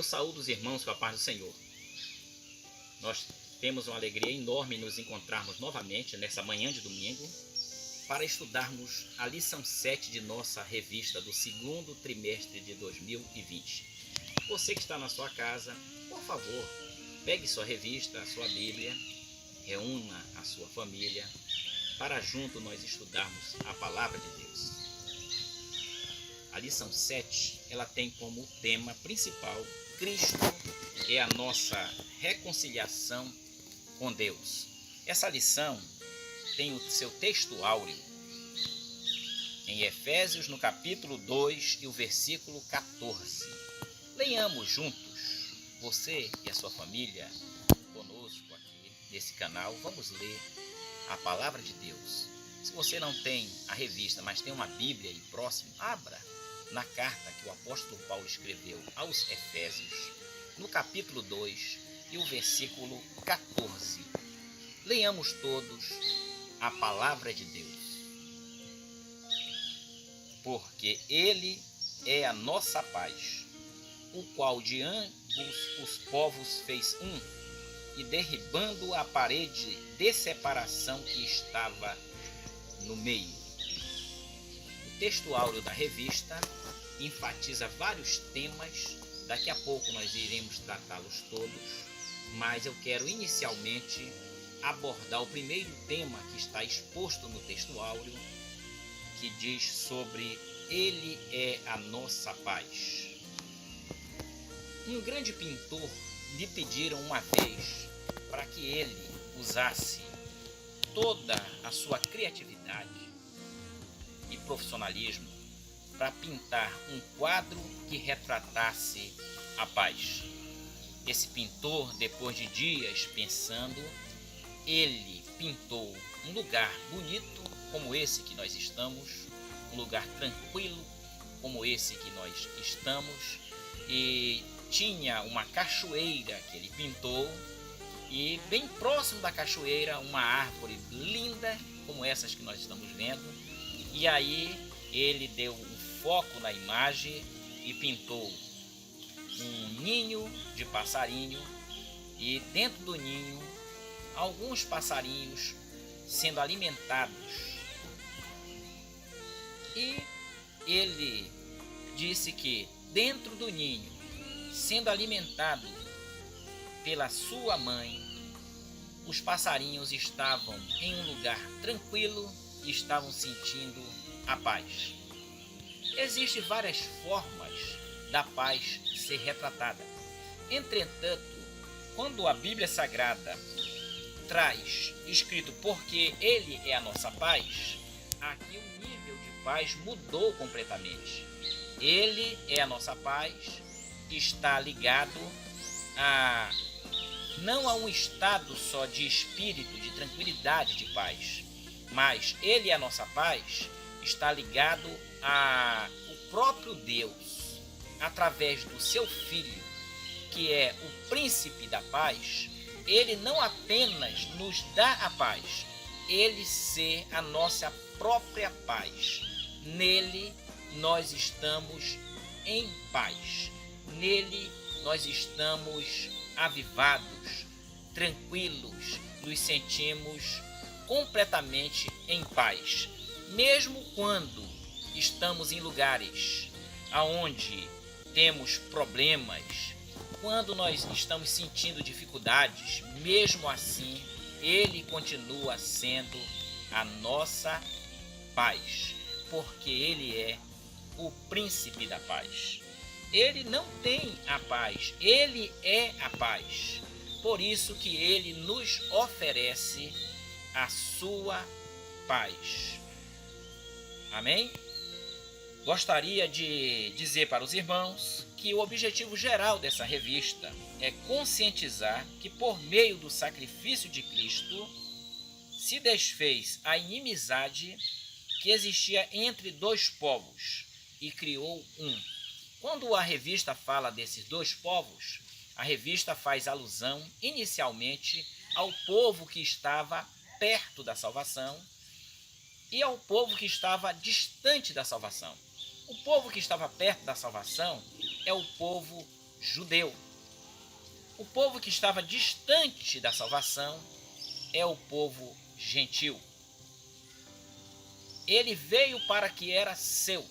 Eu saúdo os irmãos com a paz do Senhor. Nós temos uma alegria enorme em nos encontrarmos novamente nessa manhã de domingo para estudarmos a lição 7 de nossa revista do segundo trimestre de 2020. Você que está na sua casa, por favor, pegue sua revista, a sua Bíblia, reúna a sua família para junto nós estudarmos a palavra de Deus. A lição 7, ela tem como tema principal Cristo é a nossa reconciliação com Deus. Essa lição tem o seu texto áureo em Efésios, no capítulo 2 e o versículo 14. Leiamos juntos, você e a sua família, conosco aqui nesse canal. Vamos ler a palavra de Deus. Se você não tem a revista, mas tem uma Bíblia aí próximo, abra na carta que o apóstolo Paulo escreveu aos Efésios, no capítulo 2 e o versículo 14. Leiamos todos a palavra de Deus. Porque Ele é a nossa paz, o qual de ambos os povos fez um, e derribando a parede de separação que estava no meio. O texto áureo da revista enfatiza vários temas, daqui a pouco nós iremos tratá-los todos, mas eu quero inicialmente abordar o primeiro tema que está exposto no texto áureo, que diz sobre Ele é a nossa paz. Um grande pintor lhe pediram uma vez para que ele usasse toda a sua criatividade e profissionalismo para pintar um quadro que retratasse a paz. Esse pintor, depois de dias pensando, ele pintou um lugar bonito como esse que nós estamos, um lugar tranquilo como esse que nós estamos, e tinha uma cachoeira que ele pintou, e bem próximo da cachoeira uma árvore linda como essas que nós estamos vendo, e aí ele deu um foco na imagem e pintou um ninho de passarinho, e dentro do ninho alguns passarinhos sendo alimentados. E ele disse que dentro do ninho, sendo alimentado pela sua mãe, os passarinhos estavam em um lugar tranquilo e estavam sentindo a paz. Existem várias formas da paz ser retratada. Entretanto, quando a Bíblia Sagrada traz escrito porque Ele é a nossa paz, aqui o nível de paz mudou completamente. Ele é a nossa paz, está ligado não a um estado só de espírito, de tranquilidade, de paz, mas Ele é a nossa paz, está ligado ao próprio Deus, através do seu Filho, que é o príncipe da paz. Ele não apenas nos dá a paz, ele ser a nossa própria paz. Nele nós estamos em paz, nele nós estamos avivados, tranquilos, nos sentimos completamente em paz. Mesmo quando estamos em lugares aonde temos problemas, quando nós estamos sentindo dificuldades, mesmo assim, Ele continua sendo a nossa paz, porque Ele é o príncipe da paz. Ele não tem a paz, Ele é a paz. Por isso que Ele nos oferece a sua paz. Amém? Gostaria de dizer para os irmãos que o objetivo geral dessa revista é conscientizar que por meio do sacrifício de Cristo se desfez a inimizade que existia entre dois povos e criou um. Quando a revista fala desses dois povos, a revista faz alusão inicialmente ao povo que estava perto da salvação e ao povo que estava distante da salvação. O povo que estava perto da salvação é o povo judeu. O povo que estava distante da salvação é o povo gentil. Ele veio para que era seu,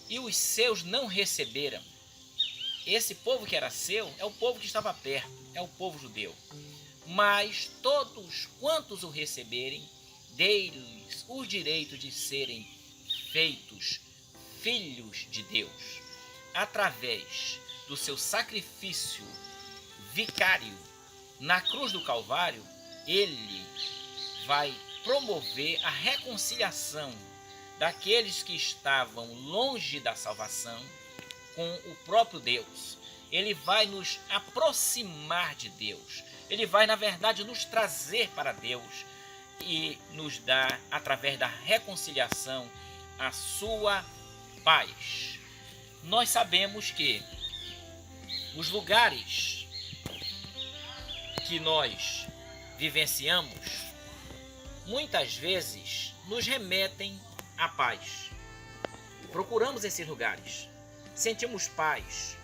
e os seus não receberam. Esse povo que era seu é o povo que estava perto, é o povo judeu. Mas todos quantos o receberem, dei-lhes o direito de serem feitos filhos de Deus, através do seu sacrifício vicário na cruz do Calvário. Ele vai promover a reconciliação daqueles que estavam longe da salvação com o próprio Deus. Ele vai nos aproximar de Deus. Ele vai, na verdade, nos trazer para Deus e nos dar, através da reconciliação, a sua paz. Nós sabemos que os lugares que nós vivenciamos muitas vezes nos remetem à paz. Procuramos esses lugares, sentimos paz,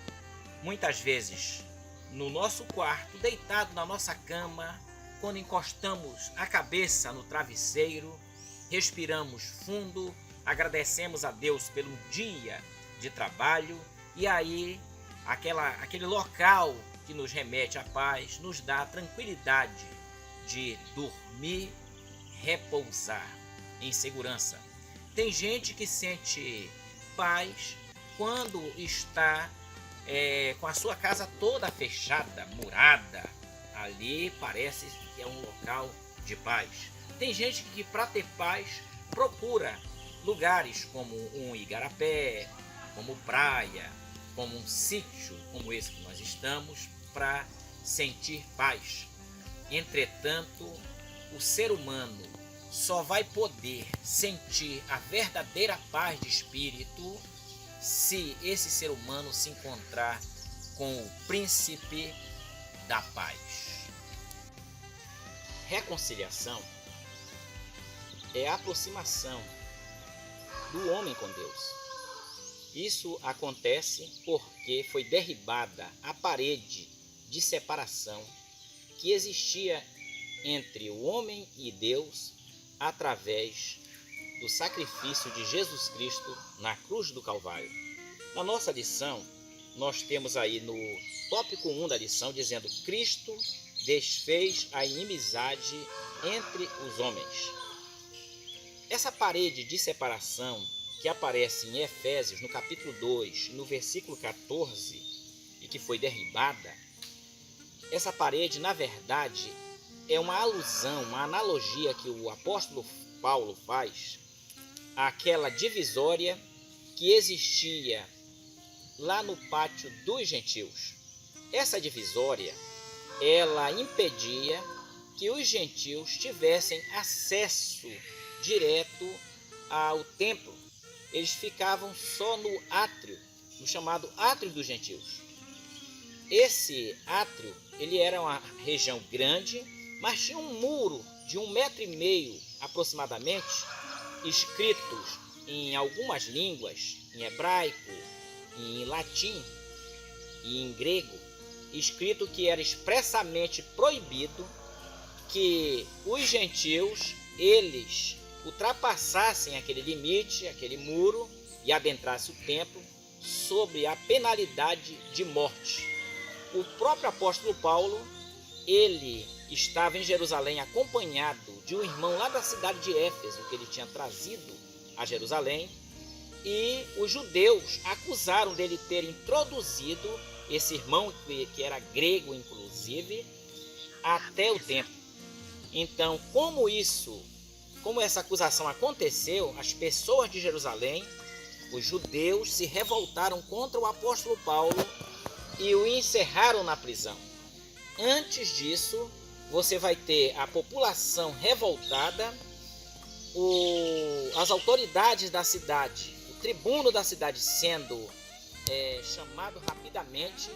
muitas vezes no nosso quarto, deitado na nossa cama, quando encostamos a cabeça no travesseiro, respiramos fundo, agradecemos a Deus pelo dia de trabalho, e aí aquele local que nos remete à paz nos dá a tranquilidade de dormir, repousar em segurança. Tem gente que sente paz quando está com a sua casa toda fechada, murada. Ali parece que é um local de paz. Tem gente que, para ter paz, procura lugares como um igarapé, como praia, como um sítio como esse que nós estamos, para sentir paz. Entretanto, o ser humano só vai poder sentir a verdadeira paz de espírito se esse ser humano se encontrar com o príncipe da paz. Reconciliação é a aproximação do homem com Deus. Isso acontece porque foi derribada a parede de separação que existia entre o homem e Deus através do sacrifício de Jesus Cristo na cruz do Calvário. Na nossa lição, nós temos aí no tópico 1 da lição dizendo: Cristo desfez a inimizade entre os homens. Essa parede de separação que aparece em Efésios, no capítulo 2, no versículo 14, e que foi derribada, essa parede, na verdade, é uma alusão, uma analogia que o apóstolo Paulo faz àquela divisória que existia lá no pátio dos gentios. Essa divisória, ela impedia que os gentios tivessem acesso direto ao templo. Eles ficavam só no átrio, no chamado átrio dos gentios. Esse átrio, ele era uma região grande, mas tinha um muro de 1,5 m aproximadamente, escritos em algumas línguas, em hebraico, em latim e em grego, escrito que era expressamente proibido que os gentios, eles ultrapassassem aquele limite, aquele muro, e adentrassem o templo sob a penalidade de morte. O próprio apóstolo Paulo, ele estava em Jerusalém acompanhado de um irmão lá da cidade de Éfeso, que ele tinha trazido a Jerusalém, e os judeus acusaram dele ter introduzido esse irmão, que era grego inclusive, até o templo. Então, como essa acusação aconteceu, as pessoas de Jerusalém, os judeus, se revoltaram contra o apóstolo Paulo e o encerraram na prisão. Antes disso, você vai ter a população revoltada, as autoridades da cidade, o tribuno da cidade sendo chamado rapidamente,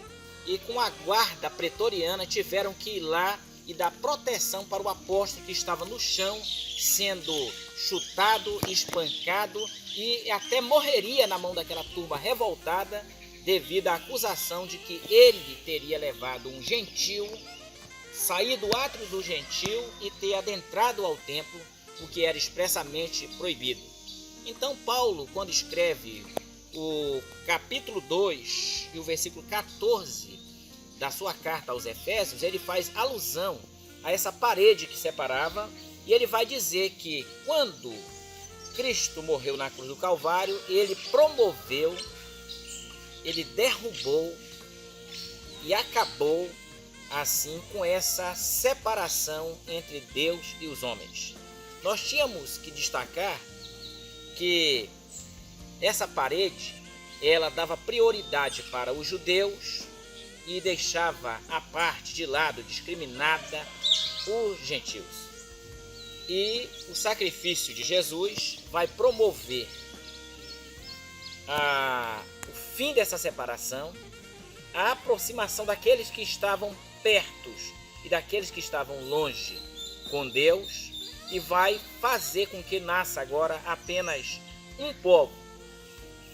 e com a guarda pretoriana tiveram que ir lá e dar proteção para o apóstolo, que estava no chão, sendo chutado, espancado, e até morreria na mão daquela turma revoltada devido à acusação de que ele teria levado um gentil, saído do átrio do gentil e ter adentrado ao templo, o que era expressamente proibido. Então Paulo, quando escreve o capítulo 2 e o versículo 14 da sua carta aos Efésios, ele faz alusão a essa parede que separava, e ele vai dizer que quando Cristo morreu na cruz do Calvário, ele promoveu, ele derrubou e acabou assim com essa separação entre Deus e os homens. Nós tínhamos que destacar que essa parede, ela dava prioridade para os judeus e deixava à parte, de lado, discriminada, os gentios. E o sacrifício de Jesus vai promover o fim dessa separação, a aproximação daqueles que estavam perto e daqueles que estavam longe com Deus, e vai fazer com que nasça agora apenas um povo.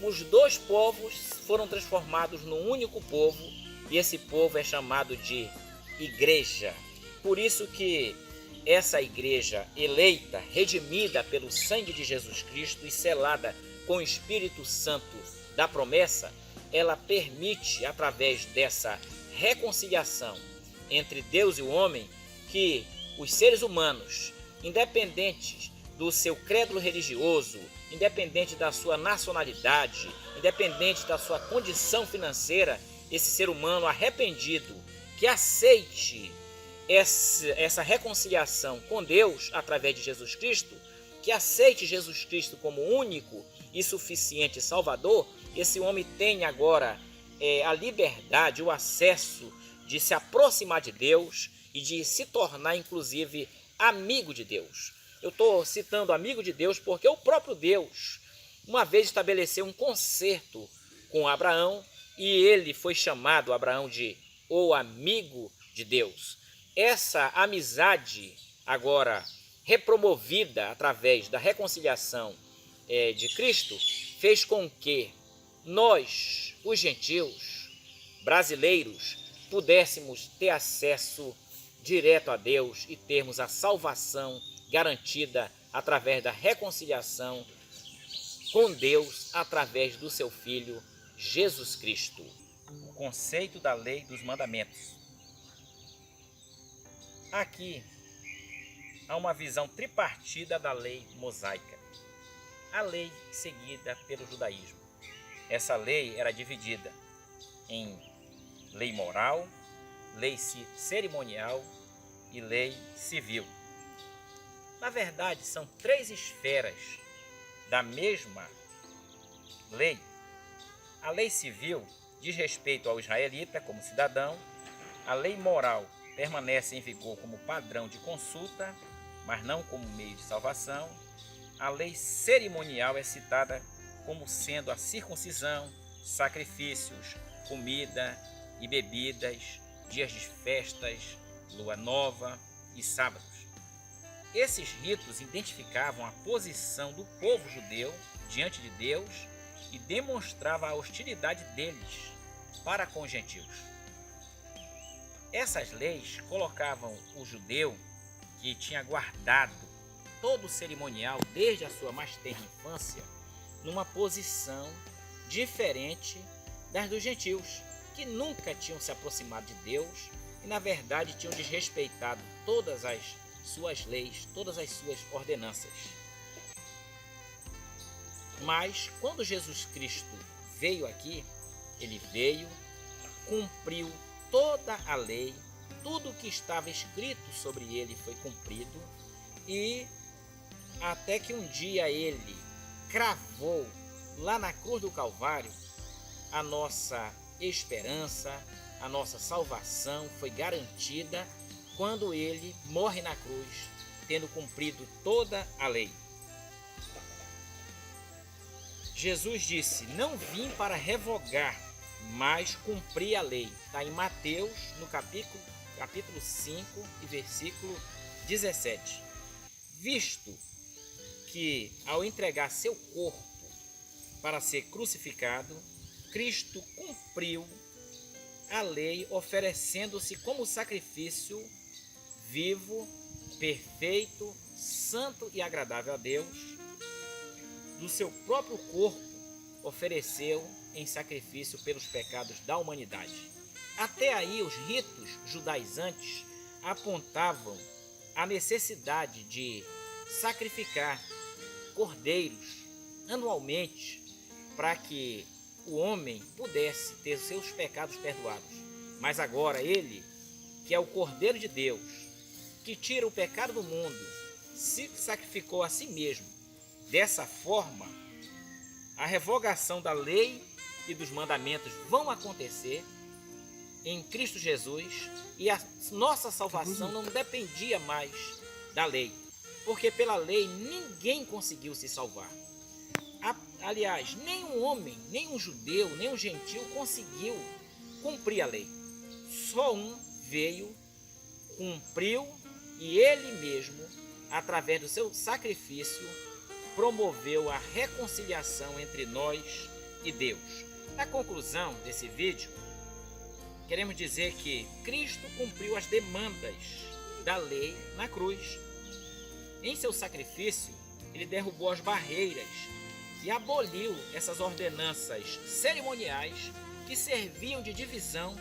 Os dois povos foram transformados num único povo, e esse povo é chamado de igreja. Por isso que essa igreja eleita, redimida pelo sangue de Jesus Cristo e selada com o Espírito Santo da promessa, ela permite, através dessa reconciliação entre Deus e o homem, que os seres humanos, independentes do seu credo religioso, independente da sua nacionalidade, independente da sua condição financeira, esse ser humano arrependido, que aceite essa reconciliação com Deus através de Jesus Cristo, que aceite Jesus Cristo como único e suficiente Salvador, esse homem tem agora a liberdade, o acesso de se aproximar de Deus e de se tornar, inclusive, amigo de Deus. Eu estou citando amigo de Deus porque o próprio Deus uma vez estabeleceu um concerto com Abraão, e ele foi chamado, Abraão, de o amigo de Deus. Essa amizade agora repromovida através da reconciliação de Cristo fez com que nós, os gentios brasileiros, pudéssemos ter acesso direto a Deus e termos a salvação garantida através da reconciliação com Deus através do seu Filho Jesus Cristo. O conceito da lei dos mandamentos. Aqui há uma visão tripartida da lei mosaica, a lei seguida pelo judaísmo. Essa lei era dividida em lei moral, lei cerimonial e lei civil. Na verdade, são três esferas da mesma lei. A lei civil diz respeito ao israelita como cidadão, a lei moral permanece em vigor como padrão de consulta, mas não como meio de salvação. A lei cerimonial é citada como sendo a circuncisão, sacrifícios, comida e bebidas, dias de festas, lua nova e sábados. Esses ritos identificavam a posição do povo judeu diante de Deus e demonstrava a hostilidade deles para com os gentios. Essas leis colocavam o judeu, que tinha guardado todo o cerimonial desde a sua mais tenra infância, numa posição diferente das dos gentios, que nunca tinham se aproximado de Deus e, na verdade, tinham desrespeitado todas as suas leis, todas as suas ordenanças. Mas, quando Jesus Cristo veio aqui, ele veio, cumpriu toda a lei, tudo o que estava escrito sobre ele foi cumprido, e até que um dia ele cravou lá na cruz do Calvário, a nossa esperança, a nossa salvação foi garantida quando ele morre na cruz, tendo cumprido toda a lei. Jesus disse: não vim para revogar, mas cumprir a lei. Está em Mateus, no capítulo 5 e versículo 17. Visto que, ao entregar seu corpo para ser crucificado, Cristo cumpriu a lei, oferecendo-se como sacrifício vivo, perfeito, santo e agradável a Deus. Do seu próprio corpo ofereceu em sacrifício pelos pecados da humanidade. Até aí, os ritos judaizantes apontavam a necessidade de sacrificar cordeiros anualmente para que o homem pudesse ter seus pecados perdoados. Mas agora ele, que é o Cordeiro de Deus, que tira o pecado do mundo, se sacrificou a si mesmo. Dessa forma, a revogação da lei e dos mandamentos vão acontecer em Cristo Jesus, e a nossa salvação não dependia mais da lei, porque pela lei ninguém conseguiu se salvar. Aliás, nenhum homem, nenhum judeu, nenhum gentil conseguiu cumprir a lei. Só um veio, cumpriu, e ele mesmo, através do seu sacrifício, promoveu a reconciliação entre nós e Deus. Na conclusão desse vídeo, queremos dizer que Cristo cumpriu as demandas da lei na cruz. Em seu sacrifício, ele derrubou as barreiras e aboliu essas ordenanças cerimoniais que serviam de divisão,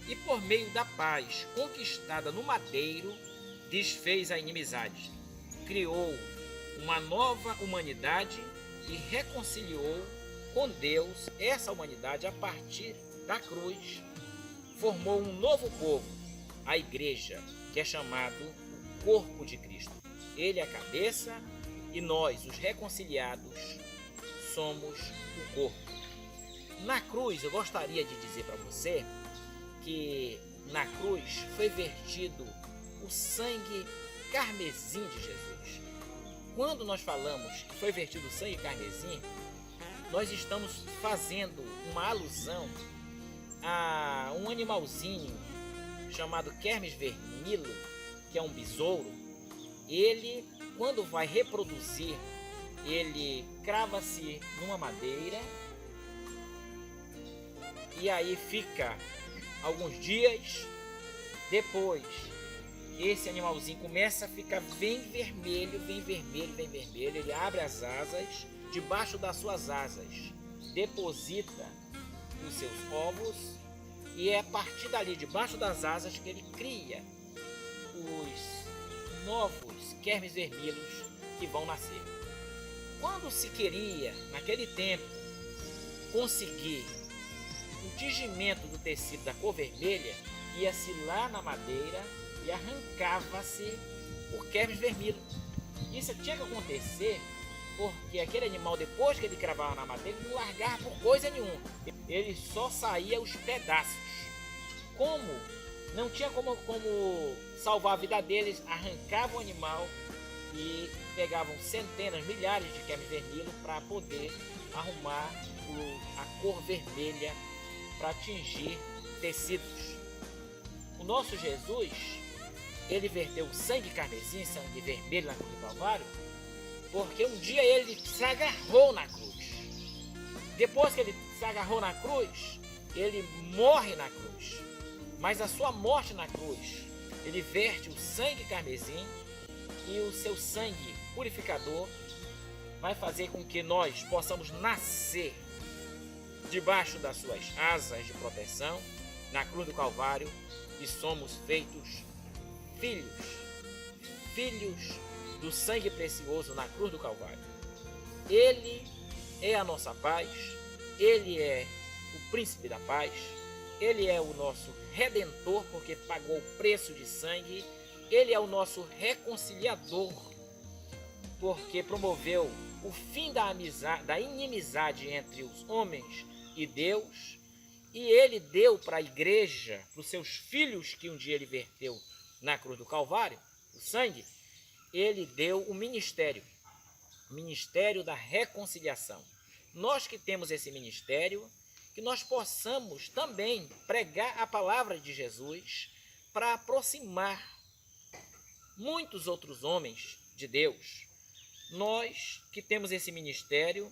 e por meio da paz conquistada no madeiro, desfez a inimizade, criou uma nova humanidade e reconciliou com Deus essa humanidade a partir da cruz. Formou um novo povo, a igreja, que é chamado o corpo de Cristo. Ele é a cabeça e nós, os reconciliados, somos o corpo. Na cruz, eu gostaria de dizer para você que na cruz foi vertido o sangue carmesim de Jesus. Quando nós falamos que foi vertido o sangue carmesim, nós estamos fazendo uma alusão a um animalzinho chamado Kermes vermilo, que é um besouro. Ele, quando vai reproduzir, ele crava-se numa madeira e aí fica alguns dias. Depois, esse animalzinho começa a ficar bem vermelho, bem vermelho, bem vermelho. Ele abre as asas, debaixo das suas asas deposita os seus ovos, e é a partir dali, debaixo das asas, que ele cria os novos Kermes vermelhos que vão nascer. Quando se queria, naquele tempo, conseguir o tingimento do tecido da cor vermelha, ia-se lá na madeira e arrancava-se o Kermes vermelho. Isso tinha que acontecer porque aquele animal, depois que ele cravava na madeira, ele não largava por coisa nenhuma. Ele só saía os pedaços. Como não tinha como salvar a vida deles, arrancavam o animal e pegavam centenas, milhares de Kermes vermelho para poder arrumar a cor vermelha para atingir tecidos. O nosso Jesus, ele verteu sangue carmesim, sangue vermelho na cruz do Calvário, porque um dia ele se agarrou na cruz. Depois que ele se agarrou na cruz, ele morre na cruz. Mas a sua morte na cruz, ele verte o sangue carmesim, e o seu sangue purificador vai fazer com que nós possamos nascer debaixo das suas asas de proteção na cruz do Calvário, e somos feitos filhos do sangue precioso na cruz do Calvário. Ele é a nossa paz, ele é o príncipe da paz, ele é o nosso redentor, porque pagou o preço de sangue. Ele é o nosso reconciliador, porque promoveu o fim da inimizade entre os homens e Deus. E ele deu para a igreja, para os seus filhos que um dia ele verteu na cruz do Calvário, o sangue, ele deu o ministério da reconciliação. Nós que temos esse ministério, que nós possamos também pregar a palavra de Jesus para aproximar muitos outros homens de Deus. Nós que temos esse ministério,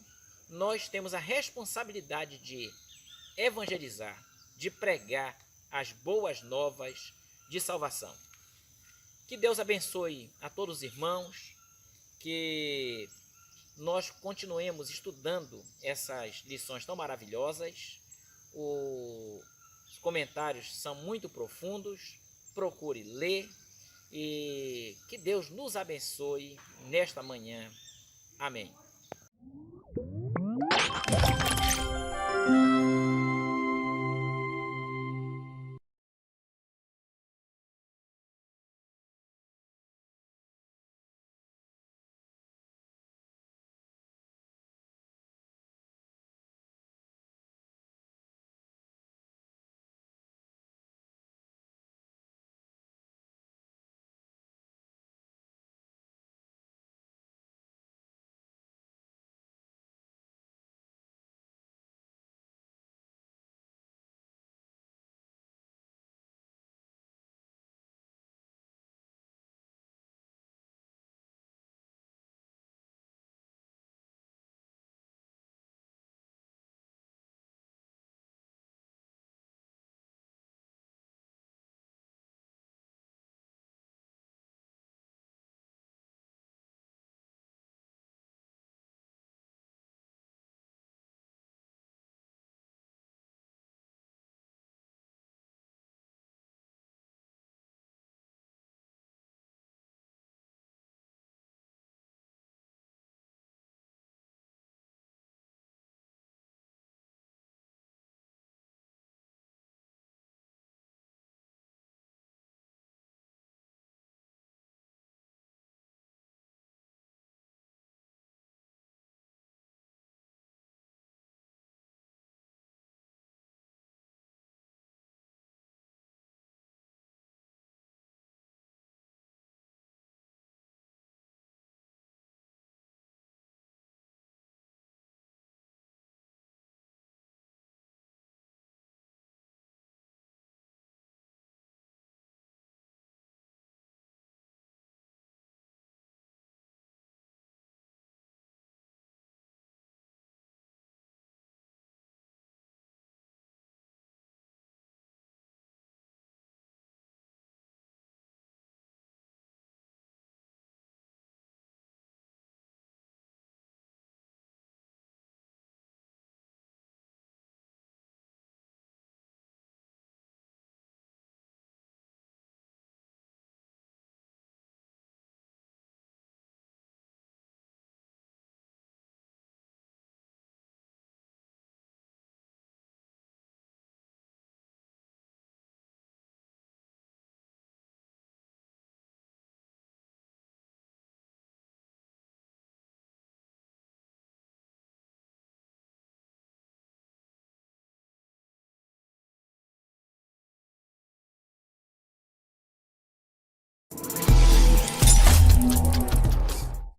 nós temos a responsabilidade de evangelizar, de pregar as boas novas de salvação. Que Deus abençoe a todos os irmãos, que nós continuemos estudando essas lições tão maravilhosas. Os comentários são muito profundos, procure ler e que Deus nos abençoe nesta manhã. Amém.